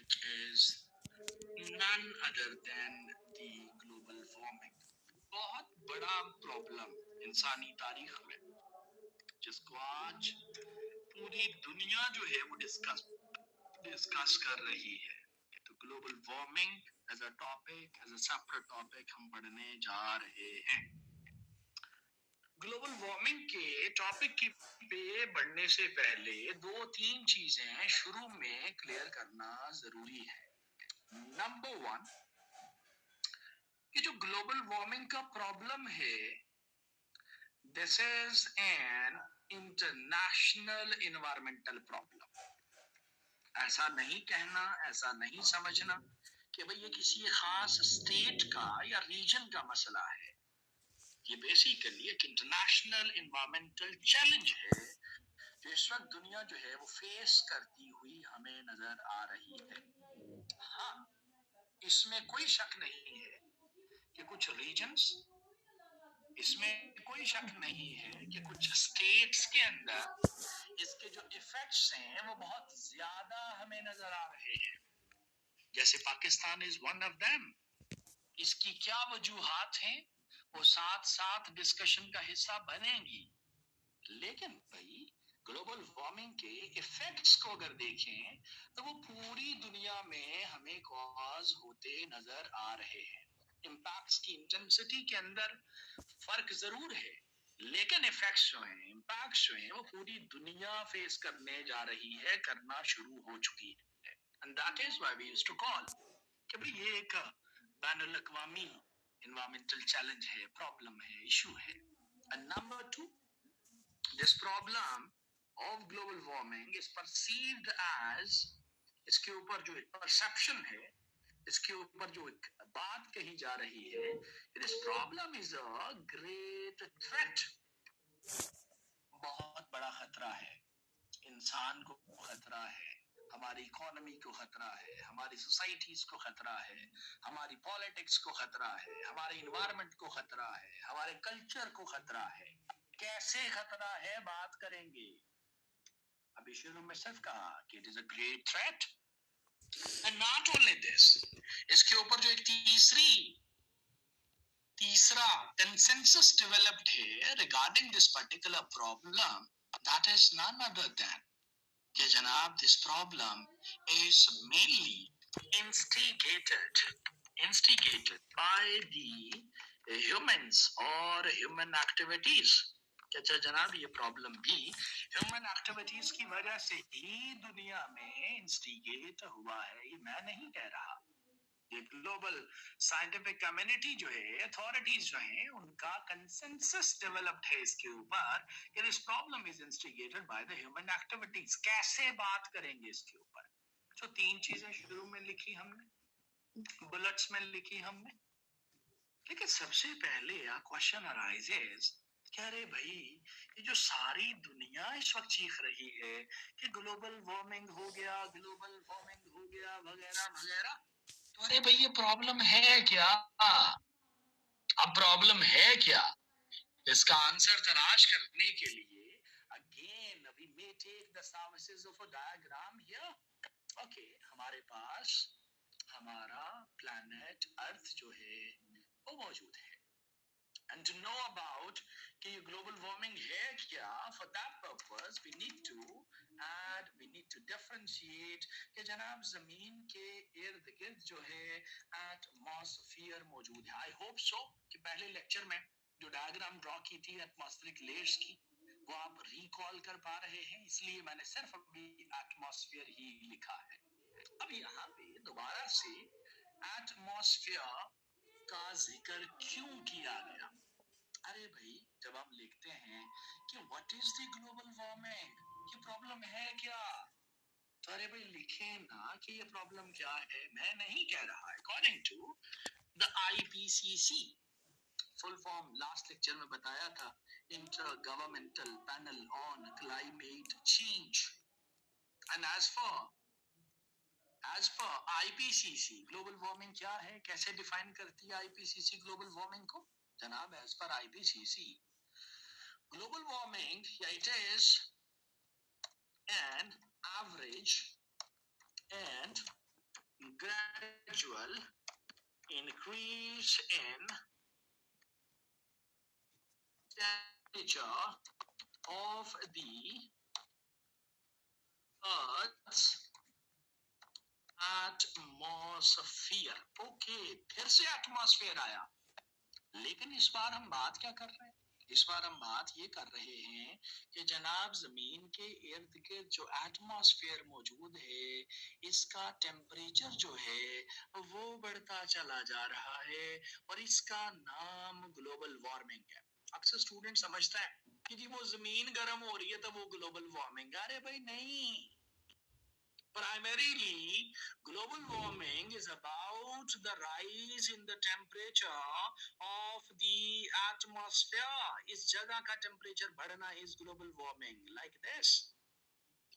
is none other than the global warming. बहुत बड़ा problem इंसानी तारीख में, जिसको आज पूरी दुनिया जो है वो डिस्कस कर रही है। तो global warming as a topic, as a separate topic हम पढ़ने जा रहे हैं। ग्लोबल वार्मिंग के टॉपिक की पे बढ़ने से पहले दो तीन चीजें शुरू में क्लियर करना जरूरी है। नंबर वन, कि जो ग्लोबल वार्मिंग का प्रॉब्लम है, this is an international environmental problem. ऐसा नहीं कहना, ऐसा नहीं समझना कि भाई ये किसी खास स्टेट का या रीजन का मसला है। ये बेसिकली एक इंटरनेशनल इन्वायरमेंटल चैलेंज है जो इस वक्त दुनिया जो है वो फेस करती हुई हमें नजर आ रही है। हाँ, इसमें कोई शक नहीं है कि कुछ रीजन्स, इसमें कोई शक नहीं है कि कुछ स्टेट्स के अंदर इसके जो इफेक्ट्स हैं वो बहुत ज्यादा हमें नजर आ रहे हैं। जैसे Pakistan is one of them. इसकी क्या वजूहात हैं वो साथ साथ डिस्कशन का हिस्सा बनेंगी। लेकिन भाई ग्लोबल वार्मिंग के इफेक्ट्स को अगर देखें तो वो पूरी दुनिया में हमें कॉज होते नजर आ रहे हैं। इम्पैक्ट्स की इंटेंसिटी के अंदर फर्क जरूर है, लेकिन इफेक्ट्स जो हैं, इम्पैक्ट्स जो हैं, वो पूरी दुनिया फेस करने जा रही है, करना शुरू हो चुकी है। And that is why we used to call कि भाई ये एक बैनुल अक़वामी एनवायरमेंटल चैलेंज है, प्रॉब्लम है, इशू है। And number two, this problem of global warming is perceived as, इसके ऊपर जो एक परसेप्शन है, इसके ऊपर जो एक बात कही जा रही है, this problem is a great threat, बहुत बड़ा खतरा है, इंसान को खतरा है, हमारी इकोनॉमी को खतरा है, हमारी सोसाइटीज को खतरा है, हमारी पॉलिटिक्स को खतरा है, हमारे इन्वायरमेंट को खतरा है, हमारे कल्चर को खतरा है। कैसे खतरा है बात करेंगे। अभी शुरू में सिर्फ कहा कि it is a great threat, and not only this, इसके ऊपर जो एक तीसरा कंसेंसस डेवलप्ड है regarding this particular problem, that is none other than कि जनाब this problem is mainly instigated by the humans or human activities। अच्छा जनाब, ये प्रॉब्लम भी ह्यूमन एक्टिविटीज की वजह से ही दुनिया में इंस्टिगेट हुआ है, ये मैं नहीं कह रहा। ये ग्लोबल साइंटिफिक कम्युनिटी जो है, अथॉरिटीज जो हैं, उनका कंसेंसस डेवलप्ड है इसके ऊपर कि this problem is instigated by the human activities. कैसे बात करेंगे इसके ऊपर? तो तीन चीजें शुरू में लिखी हमने, बुलेट्स में लिखी हमने, लेकिन सबसे पहले क्वेश्चन अराइजेस कि अरे भाई ये जो सारी दुनिया इस वक्त चीख रही है कि ग्लोबल वार्मिंग हो गया, ग्लोबल वार्मिंग हो गया, वगैरह वगैरह, तो अरे भाई ये प्रॉब्लम है क्या? अब प्रॉब्लम है क्या, इसका आंसर तलाश करने के लिए again we may take the services of a diagram here. Okay, हमारे पास हमारा प्लैनेट अर्थ जो है वो मौजूद है, and to know about कि ये global warming है क्या, for that purpose we need to differentiate कि जनाब जमीन के इर्द गिर्द जो है एटमॉस्फेयर मौजूद है। I hope so कि पहले लेक्चर में जो डायग्राम ड्रॉ की थी एटमॉस्फेरिक लेयर्स की, वो आप रिकॉल कर पा रहे हैं, इसलिए मैंने सिर्फ अभी एटमॉस्फेयर ही लिखा है। अब यहाँ पे दोबारा से एटमॉस्फेयर का जिक्र क्यों किया गया? अरे भाई जब हम लिखते हैं कि what is the global warming, ये प्रॉब्लम है क्या, तो अरे भाई लिखे ना कि ये प्रॉब्लम क्या है। मैं नहीं कह रहा, according to the IPCC, full form last lecture में बताया था, intergovernmental panel on climate change, and as पर आईपीसीसी ग्लोबल वार्मिंग क्या है, कैसे डिफाइन करती है आईपीसीसी ग्लोबल वार्मिंग को? जनाब एज पर IPCC global warming, it is an average and gradual increase in temperature of the Earth's atmosphere. Okay, फिर से एटमॉस्फेयर आया, लेकिन इस बार हम बात क्या कर रहे हैं? इस बार हम बात ये कर रहे हैं कि जनाब जमीन के इर्द गिर्द जो एटमॉस्फेयर मौजूद है, इसका टेम्परेचर जो है वो बढ़ता चला जा रहा है और इसका नाम ग्लोबल वार्मिंग है। अक्सर स्टूडेंट समझता है कि जी वो जमीन गर्म हो रही है तो वो ग्लोबल वार्मिंग। अरे भाई नहीं, primarily global warming is about the rise in the temperature of the atmosphere. इस जगह का टेम्परेचर बढ़ना is global warming, like this.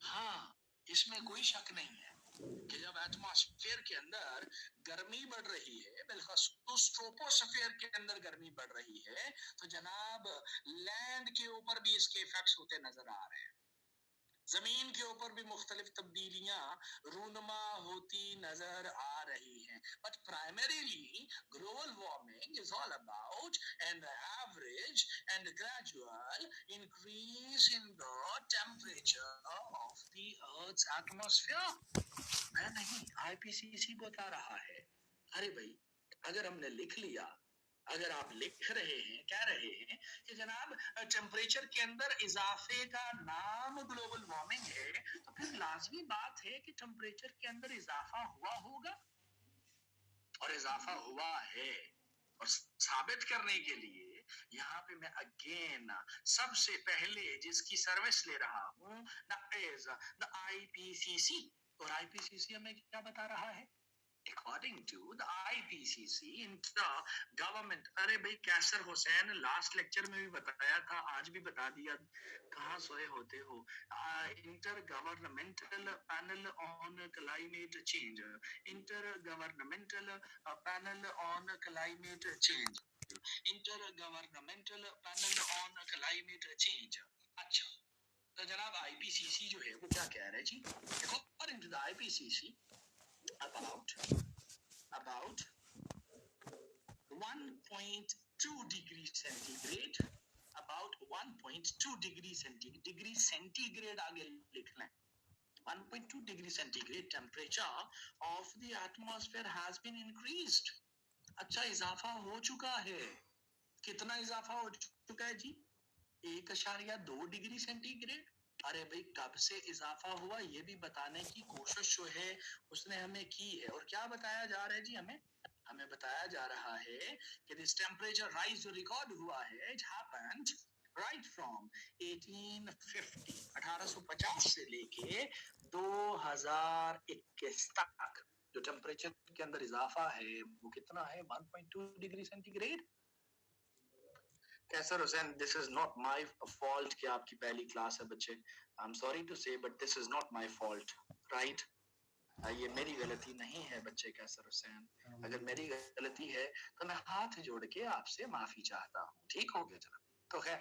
हाँ, इसमें कोई शक नहीं है कि जब एटमॉस्फेयर के अंदर गर्मी बढ़ रही है, बिलखसूस ट्रोपोस्फेयर के अंदर गर्मी बढ़ रही है, तो जनाब लैंड के ऊपर भी इसके इफेक्ट्स होते नजर आ रहे हैं। जमीन के ऊपर भी मुख्तलिफ तब्दीलियां रूनमा होती नजर आ रही हैं। But primarily global warming is all about and average and gradual increase in the temperature of the earth's atmosphere. मैं नहीं, आईपीसीसी बता रहा है। अरे भाई, अगर हमने लिख लिया, अगर आप लिख रहे हैं, कह रहे हैं कि जनाब टेम्परेचर के अंदर इजाफे का नाम ग्लोबल वार्मिंग है, तो फिर लाजमी बात है कि टेम्परेचर के अंदर इजाफा हुआ होगा और इजाफा हुआ है। और साबित करने के लिए यहाँ पे मैं अगेन सबसे पहले जिसकी सर्विस ले रहा हूँ, द आईपीसीसी। और आईपीसीसी हमें क्या बता रहा है? According to the IPCC, inter-government, अरे भाई कैसर हुसैन लास्ट लेक्चर में भी बताया था, आज भी बता दिया, कहाँ सोए होते हो। Inter governmental panel on climate change, inter governmental panel on climate change, inter governmental panel on climate change. अच्छा, तो जनाब आईपीसीसी जो है वो क्या कह रहे हैं जी? According to the IPCC, about 1.2 degrees centigrade, about 1.2 degree centigrade, degree centigrade आगे लिखना है। 1.2 degree centigrade temperature of the atmosphere has been increased. अच्छा, इजाफा हो चुका है। कितना इजाफा हो चुका है जी? 1.2 डिग्री सेंटीग्रेड। अरे भाई, कब से इजाफा हुआ ये भी बताने की कोशिश जो है उसने हमें की है। और क्या बताया जा रहा है जी? हमें बताया जा रहा है कि दिस टेम्परेचर राइज जो रिकॉर्ड हुआ है, इट हैपेंड राइट फ्रॉम 1850 से लेके 2021 तक। जो टेम्परेचर के अंदर इजाफा है वो कितना है? 1.2 degree centigrade. Qaiser Hussain, this is not my fault कि आपकी पहली क्लास है बच्चे। I am sorry to say but this is not my fault, right? ये मेरी गलती नहीं है बच्चे कैसर हुसैन। अगर मेरी गलती है तो मैं हाथ जोड़ के आपसे माफी चाहता हूँ। ठीक हो गया जनाब? तो खैर,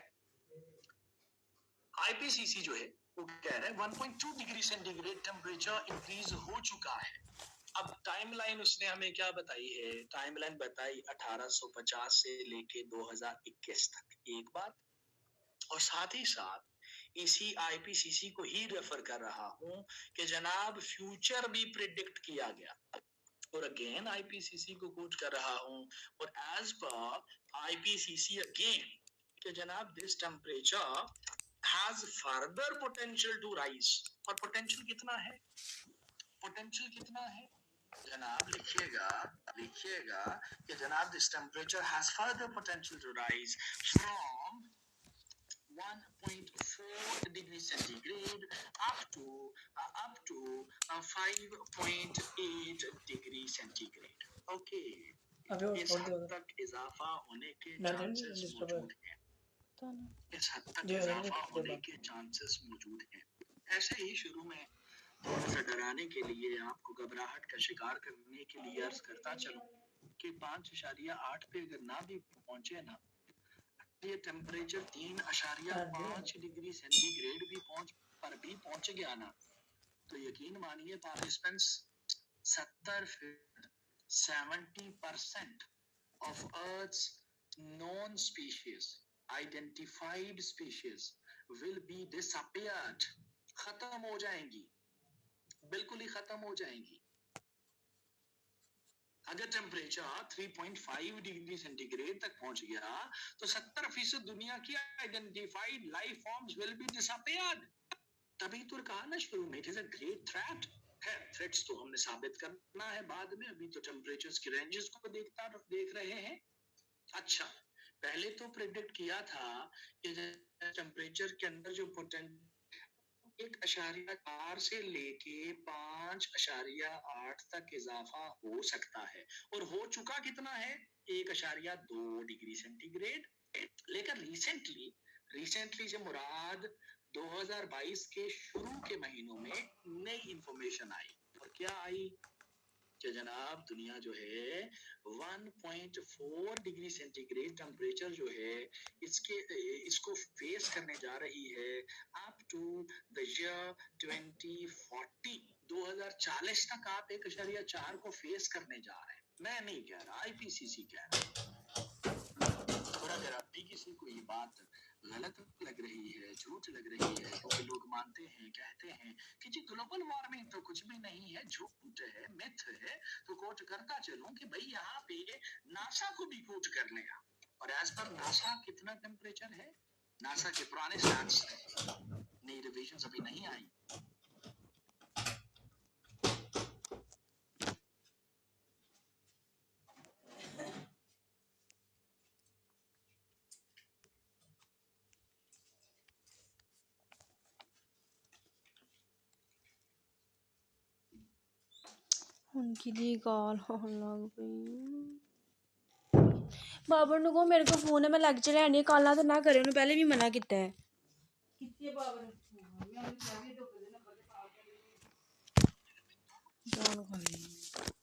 आईपीसीसी जो है वो कह रहे हैं 1.2 डिग्री सेंटीग्रेड टेम्परेचर इंक्रीज हो चुका है। अब टाइमलाइन उसने हमें क्या बताई है? टाइमलाइन बताई 1850 से लेके 2021 तक, एक बात। और साथ ही साथ इसी आईपीसीसी को ही रेफर कर रहा हूं कि जनाब फ्यूचर भी प्रिडिक्ट किया गया। और अगेन आईपीसीसी को कोट कर रहा हूं, और एज पर आईपीसीसी अगेन कि जनाब this temperature has further potential to rise. और पोटेंशियल कितना है? पोटेंशियल कितना है जनाब? लिखिएगा कि जनाब this temperature has further potential to rise from 1.4 degree centigrade up to 5.8 degree centigrade. Okay. इस हद तक इजाफा होने के चांसेस मौजूद हैं। इस हद तक इजाफा होने के चांसेस मौजूद हैं। ऐसे ही शुरू में थोड़ा सा डराने के लिए, आपको घबराहट का शिकार करने के लिए अर्ज करता चलूं कि 5.8 पे अगर ना भी पहुंचे ना, ये टेम्परेचर 3.5 डिग्री सेंटीग्रेड भी पहुंच गया ना, तो यकीन मानिए participants 70 70% of Earth's known species, identified species, will be disappeared. खत्म हो जाएंगी, बिल्कुल ही खत्म हो जाएंगी। अगर टेम्परेचर 3.5 डिग्री सेंटीग्रेड तक पहुंच गया तो 70% दुनिया की identified life forms will be disappeared. तभी तो कहा ना शुरू में, it is a great threat है। थ्रेट्स तो हमने साबित करना है बाद में, अभी तो टेम्परेचर्स की रेंजेस को देख रहे हैं। अच्छा, पहले तो प्रेडिक्ट किया था कि टेम्परेचर के अंदर जो पोटेंशियल 1.4 से लेके 5.8 तक इजाफा हो सकता है, और हो चुका कितना है, 1.2 डिग्री सेंटीग्रेड। लेकिन रिसेंटली से मुराद 2022 के शुरू के महीनों में नई इंफॉर्मेशन आई, और क्या आई कि जनाब दुनिया जो है 1.4 डिग्री सेंटीग्रेड टेम्परेचर जो है इसको फेस करने जा रही है अप टू द ईयर 2040। 2040 तक आप 1.4 को फेस करने जा रहे हैं। मैं नहीं कह रहा, IPCC कह रहा है। और अगर अब भी किसी को ये बात गलत लग रही है, झूठ लग रही है, क्योंकि लोग मानते हैं, कहते हैं कि जी ग्लोबल वार्मिंग तो कुछ भी नहीं है, झूठ है, मिथ है, तो कोट करता चलूं कि भाई यहाँ पे नासा को भी कोट कर लेगा। और एज पर नासा कितना टेम्परेचर है, नासा के पुराने स्टैट्स है, नई रिविजन अभी नहीं आई। उनकी दी गाल लग पई। बाबर ਨੂੰ ਕਹੋ ਮੇਰੇ ਕੋਲ ਫੋਨ ਹੈ, ਮੈਂ ਲੈਕਚਰ ਲੈਣੀ ਕਾਲਾਂ ਤੇ ਨਾ ਕਰੇ, ਉਹਨੂੰ ਪਹਿਲੇ ਵੀ ਮਨਾ ਕੀਤਾ ਹੈ। ਕਿੱਥੇ ਬਾਬਰ ਮੈਂ ਉਹਨੂੰ ਕਿਹਾ ਵੀ ਦੋ ਨੰਬਰ ਤੇ ਪਾ ਕੇ ਜਾਨ ਖਾਈ।